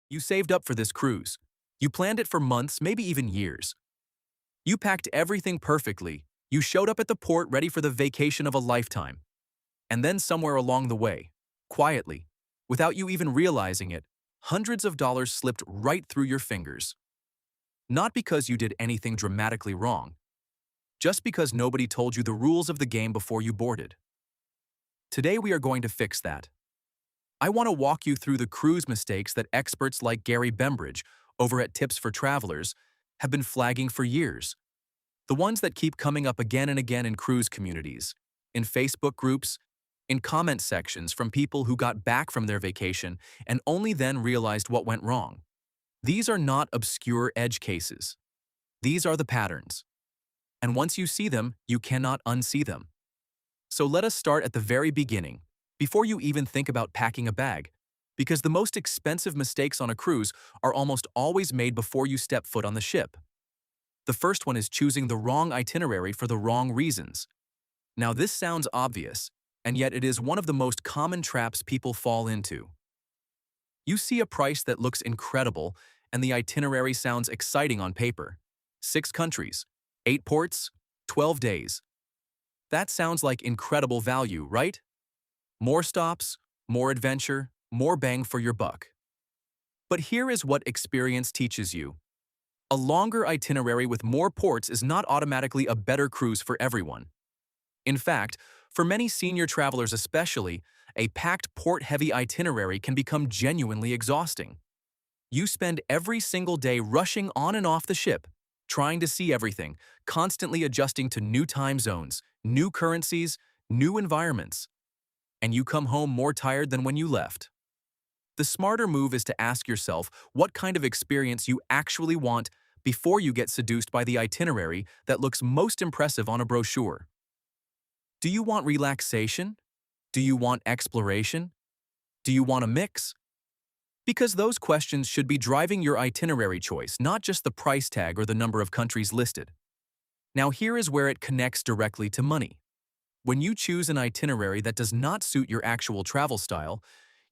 You saved up for this cruise. You planned it for months, maybe even years. You packed everything perfectly. You showed up at the port ready for the vacation of a lifetime. And then somewhere along the way, quietly, without you even realizing it, hundreds of dollars slipped right through your fingers. Not because you did anything dramatically wrong, just because nobody told you the rules of the game before you boarded. Today we are going to fix that. I want to walk you through the cruise mistakes that experts like Gary Bembridge over at Tips for Travelers have been flagging for years. The ones that keep coming up again and again in cruise communities, in Facebook groups, in comment sections from people who got back from their vacation and only then realized what went wrong. These are not obscure edge cases. These are the patterns. And once you see them, you cannot unsee them. So let us start at the very beginning, before you even think about packing a bag, because the most expensive mistakes on a cruise are almost always made before you step foot on the ship. The first one is choosing the wrong itinerary for the wrong reasons. Now this sounds obvious, and yet it is one of the most common traps people fall into. You see a price that looks incredible, and the itinerary sounds exciting on paper. 6 countries, 8 ports, 12 days. That sounds like incredible value, right? More stops, more adventure, more bang for your buck. But here is what experience teaches you. A longer itinerary with more ports is not automatically a better cruise for everyone. In fact, for many senior travelers especially, a packed port-heavy itinerary can become genuinely exhausting. You spend every single day rushing on and off the ship, trying to see everything, constantly adjusting to new time zones, new currencies, new environments. And you come home more tired than when you left. The smarter move is to ask yourself what kind of experience you actually want before you get seduced by the itinerary that looks most impressive on a brochure. Do you want relaxation? Do you want exploration? Do you want a mix? Because those questions should be driving your itinerary choice, not just the price tag or the number of countries listed. Now here is where it connects directly to money. When you choose an itinerary that does not suit your actual travel style,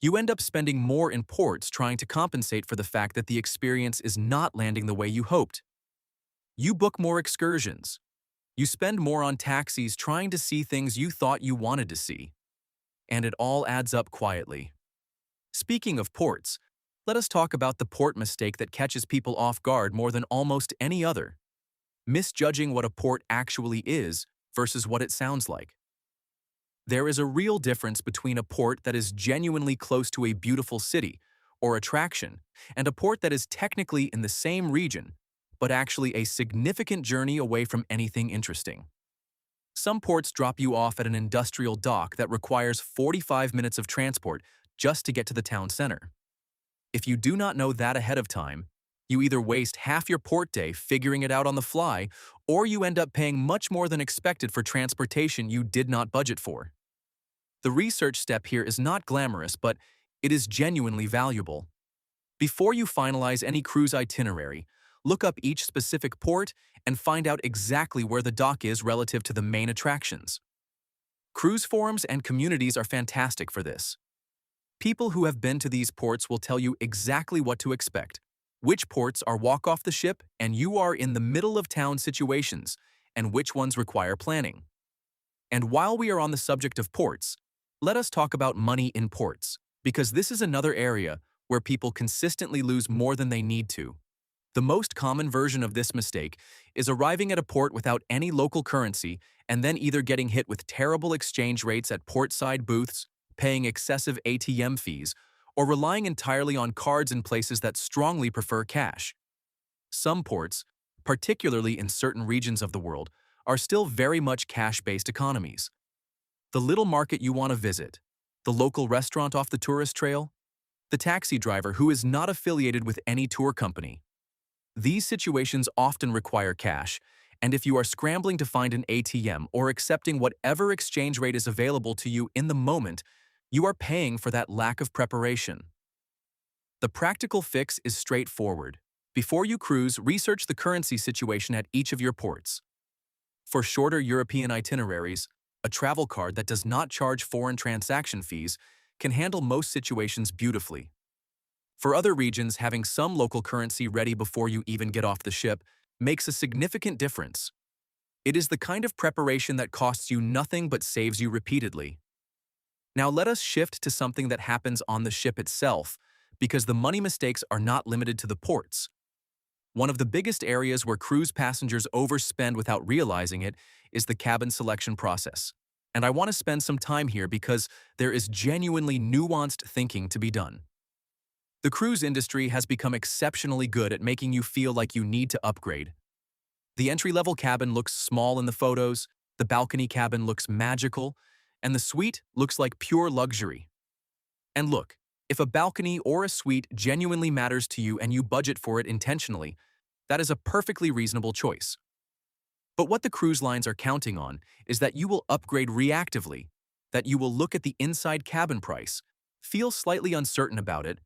you end up spending more in ports trying to compensate for the fact that the experience is not landing the way you hoped. You book more excursions. You spend more on taxis trying to see things you thought you wanted to see. And it all adds up quietly. Speaking of ports, let us talk about the port mistake that catches people off guard more than almost any other. Misjudging what a port actually is versus what it sounds like. There is a real difference between a port that is genuinely close to a beautiful city or attraction and a port that is technically in the same region, but actually a significant journey away from anything interesting. Some ports drop you off at an industrial dock that requires 45 minutes of transport just to get to the town center. If you do not know that ahead of time, you either waste half your port day figuring it out on the fly, or you end up paying much more than expected for transportation you did not budget for. The research step here is not glamorous, but it is genuinely valuable. Before you finalize any cruise itinerary, look up each specific port and find out exactly where the dock is relative to the main attractions. Cruise forums and communities are fantastic for this. People who have been to these ports will tell you exactly what to expect, which ports are walk off the ship and you are in the middle of town situations, and which ones require planning. And while we are on the subject of ports, let us talk about money in ports, because this is another area where people consistently lose more than they need to. The most common version of this mistake is arriving at a port without any local currency and then either getting hit with terrible exchange rates at portside booths, paying excessive ATM fees, or relying entirely on cards in places that strongly prefer cash. Some ports, particularly in certain regions of the world, are still very much cash-based economies. The little market you want to visit, the local restaurant off the tourist trail, the taxi driver who is not affiliated with any tour company. These situations often require cash, and if you are scrambling to find an ATM or accepting whatever exchange rate is available to you in the moment, you are paying for that lack of preparation. The practical fix is straightforward. Before you cruise, research the currency situation at each of your ports. For shorter European itineraries, a travel card that does not charge foreign transaction fees can handle most situations beautifully. For other regions, having some local currency ready before you even get off the ship makes a significant difference. It is the kind of preparation that costs you nothing but saves you repeatedly. Now let us shift to something that happens on the ship itself, because the money mistakes are not limited to the ports. One of the biggest areas where cruise passengers overspend without realizing it is the cabin selection process. And I want to spend some time here because there is genuinely nuanced thinking to be done. The cruise industry has become exceptionally good at making you feel like you need to upgrade. The entry-level cabin looks small in the photos, the balcony cabin looks magical, and the suite looks like pure luxury. And look, if a balcony or a suite genuinely matters to you and you budget for it intentionally, that is a perfectly reasonable choice. But what the cruise lines are counting on is that you will upgrade reactively, that you will look at the inside cabin price, feel slightly uncertain about it,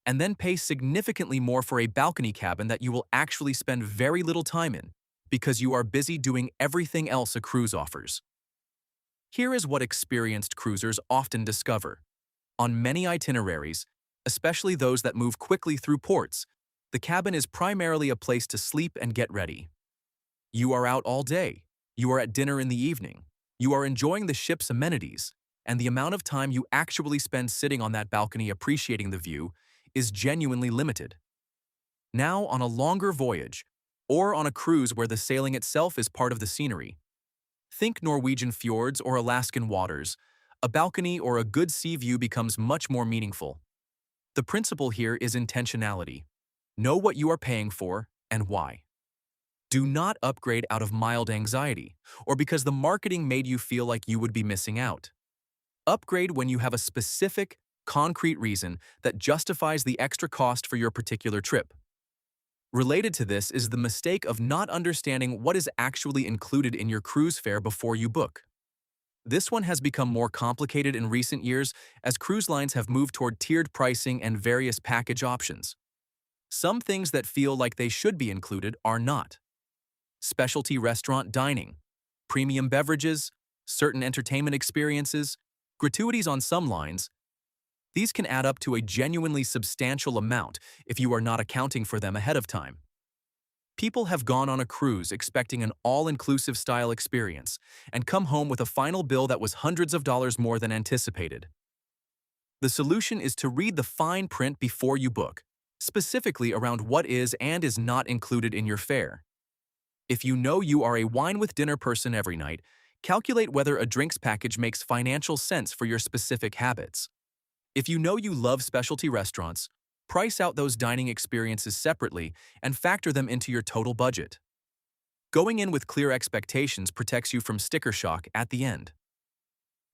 and then pay significantly more for a balcony cabin that you will actually spend very little time in because you are busy doing everything else a cruise offers. Here is what experienced cruisers often discover. On many itineraries, especially those that move quickly through ports, the cabin is primarily a place to sleep and get ready. You are out all day, you are at dinner in the evening, you are enjoying the ship's amenities, and the amount of time you actually spend sitting on that balcony appreciating the view is genuinely limited. Now, on a longer voyage, or on a cruise where the sailing itself is part of the scenery, think Norwegian fjords or Alaskan waters, a balcony or a good sea view becomes much more meaningful. The principle here is intentionality. Know what you are paying for and why. Do not upgrade out of mild anxiety or because the marketing made you feel like you would be missing out. Upgrade when you have a specific, concrete reason that justifies the extra cost for your particular trip. Related to this is the mistake of not understanding what is actually included in your cruise fare before you book. This one has become more complicated in recent years as cruise lines have moved toward tiered pricing and various package options. Some things that feel like they should be included are not. Specialty restaurant dining, premium beverages, certain entertainment experiences, gratuities on some lines. These can add up to a genuinely substantial amount if you are not accounting for them ahead of time. People have gone on a cruise expecting an all-inclusive style experience and come home with a final bill that was hundreds of dollars more than anticipated. The solution is to read the fine print before you book, specifically around what is and is not included in your fare. If you know you are a wine-with-dinner person every night, calculate whether a drinks package makes financial sense for your specific habits. If you know you love specialty restaurants, price out those dining experiences separately and factor them into your total budget. Going in with clear expectations protects you from sticker shock at the end.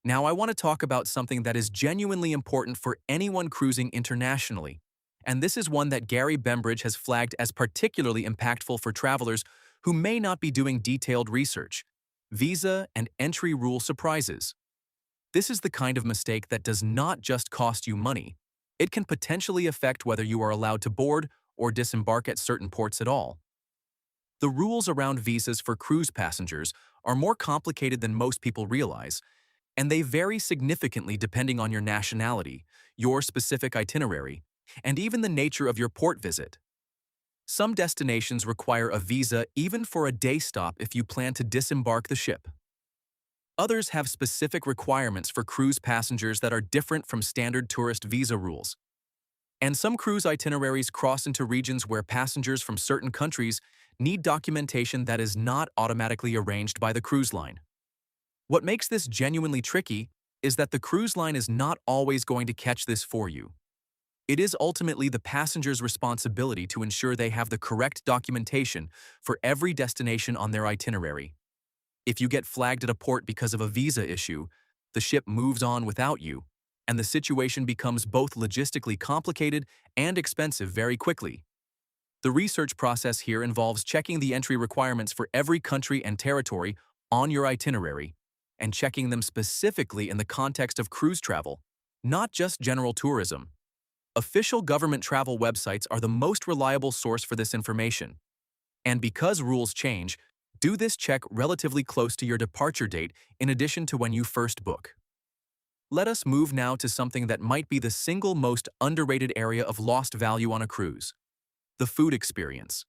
Now I want to talk about something that is genuinely important for anyone cruising internationally, and this is one that Gary Bembridge has flagged as particularly impactful for travelers who may not be doing detailed research: visa and entry rule surprises. This is the kind of mistake that does not just cost you money. It can potentially affect whether you are allowed to board or disembark at certain ports at all. The rules around visas for cruise passengers are more complicated than most people realize, and they vary significantly depending on your nationality, your specific itinerary, and even the nature of your port visit. Some destinations require a visa even for a day stop if you plan to disembark the ship. Others have specific requirements for cruise passengers that are different from standard tourist visa rules. And some cruise itineraries cross into regions where passengers from certain countries need documentation that is not automatically arranged by the cruise line. What makes this genuinely tricky is that the cruise line is not always going to catch this for you. It is ultimately the passenger's responsibility to ensure they have the correct documentation for every destination on their itinerary. If you get flagged at a port because of a visa issue, the ship moves on without you, and the situation becomes both logistically complicated and expensive very quickly. The research process here involves checking the entry requirements for every country and territory on your itinerary, and checking them specifically in the context of cruise travel, not just general tourism. Official government travel websites are the most reliable source for this information. And because rules change, do this check relatively close to your departure date in addition to when you first book. Let us move now to something that might be the single most underrated area of lost value on a cruise: the food experience.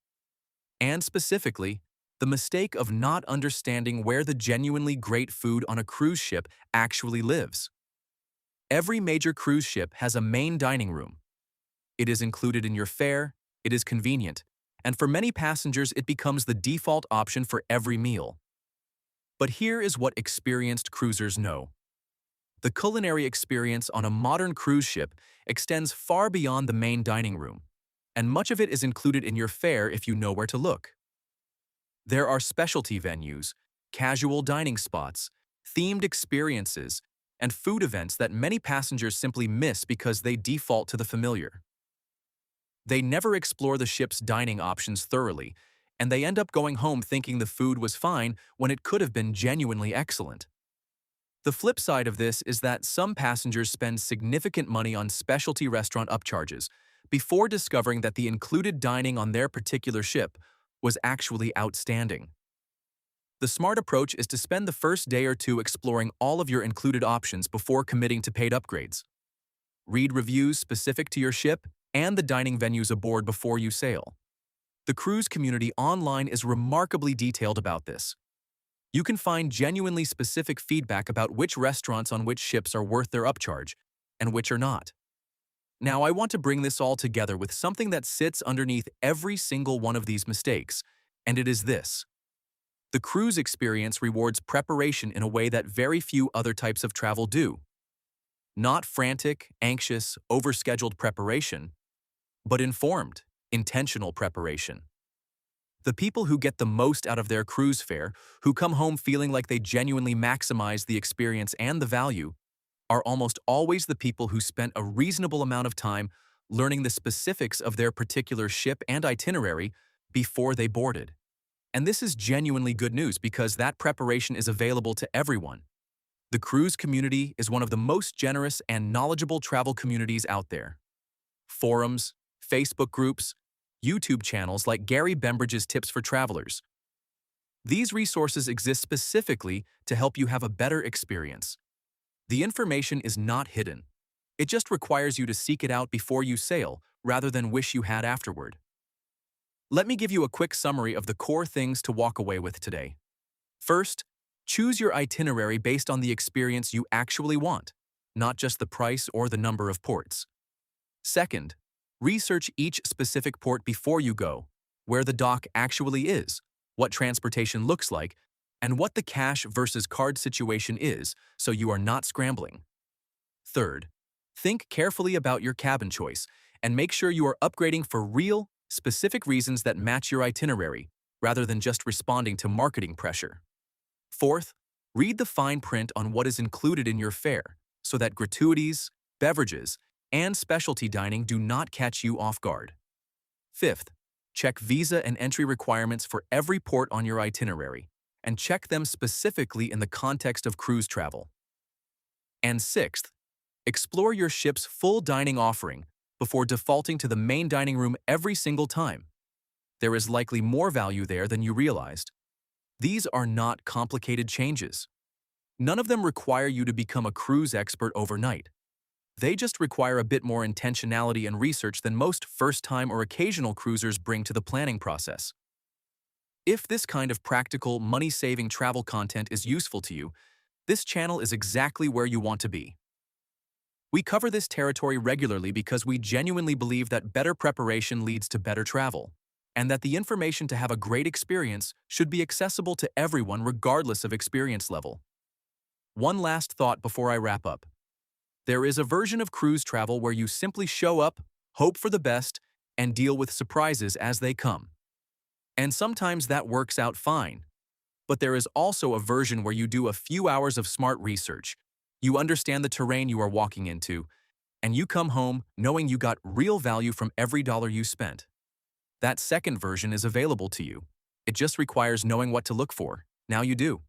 And specifically, the mistake of not understanding where the genuinely great food on a cruise ship actually lives. Every major cruise ship has a main dining room. It is included in your fare, it is convenient, and for many passengers it becomes the default option for every meal. But here is what experienced cruisers know. The culinary experience on a modern cruise ship extends far beyond the main dining room, and much of it is included in your fare if you know where to look. There are specialty venues, casual dining spots, themed experiences, and food events that many passengers simply miss because they default to the familiar. They never explore the ship's dining options thoroughly, and they end up going home thinking the food was fine when it could have been genuinely excellent. The flip side of this is that some passengers spend significant money on specialty restaurant upcharges before discovering that the included dining on their particular ship was actually outstanding. The smart approach is to spend the first day or two exploring all of your included options before committing to paid upgrades. Read reviews specific to your ship and the dining venues aboard before you sail. The cruise community online is remarkably detailed about this. You can find genuinely specific feedback about which restaurants on which ships are worth their upcharge and which are not. Now, I want to bring this all together with something that sits underneath every single one of these mistakes, and it is this. The cruise experience rewards preparation in a way that very few other types of travel do. Not frantic, anxious, overscheduled preparation, but informed, intentional preparation. The people who get the most out of their cruise fare, who come home feeling like they genuinely maximize the experience and the value, are almost always the people who spent a reasonable amount of time learning the specifics of their particular ship and itinerary before they boarded. And this is genuinely good news because that preparation is available to everyone. The cruise community is one of the most generous and knowledgeable travel communities out there. Forums, Facebook groups, YouTube channels like Gary Bembridge's Tips for Travelers. These resources exist specifically to help you have a better experience. The information is not hidden. It just requires you to seek it out before you sail, rather than wish you had afterward. Let me give you a quick summary of the core things to walk away with today. First, choose your itinerary based on the experience you actually want, not just the price or the number of ports. Second, research each specific port before you go, where the dock actually is, what transportation looks like, and what the cash versus card situation is, so you are not scrambling. Third, think carefully about your cabin choice and make sure you are upgrading for real, specific reasons that match your itinerary, rather than just responding to marketing pressure. Fourth, read the fine print on what is included in your fare, so that gratuities, beverages, and specialty dining do not catch you off guard. Fifth, check visa and entry requirements for every port on your itinerary, and check them specifically in the context of cruise travel. And sixth, explore your ship's full dining offering before defaulting to the main dining room every single time. There is likely more value there than you realized. These are not complicated changes. None of them require you to become a cruise expert overnight. They just require a bit more intentionality and research than most first-time or occasional cruisers bring to the planning process. If this kind of practical, money-saving travel content is useful to you, this channel is exactly where you want to be. We cover this territory regularly because we genuinely believe that better preparation leads to better travel, and that the information to have a great experience should be accessible to everyone regardless of experience level. One last thought before I wrap up. There is a version of cruise travel where you simply show up, hope for the best, and deal with surprises as they come. And sometimes that works out fine. But there is also a version where you do a few hours of smart research, you understand the terrain you are walking into, and you come home knowing you got real value from every dollar you spent. That second version is available to you. It just requires knowing what to look for. Now you do.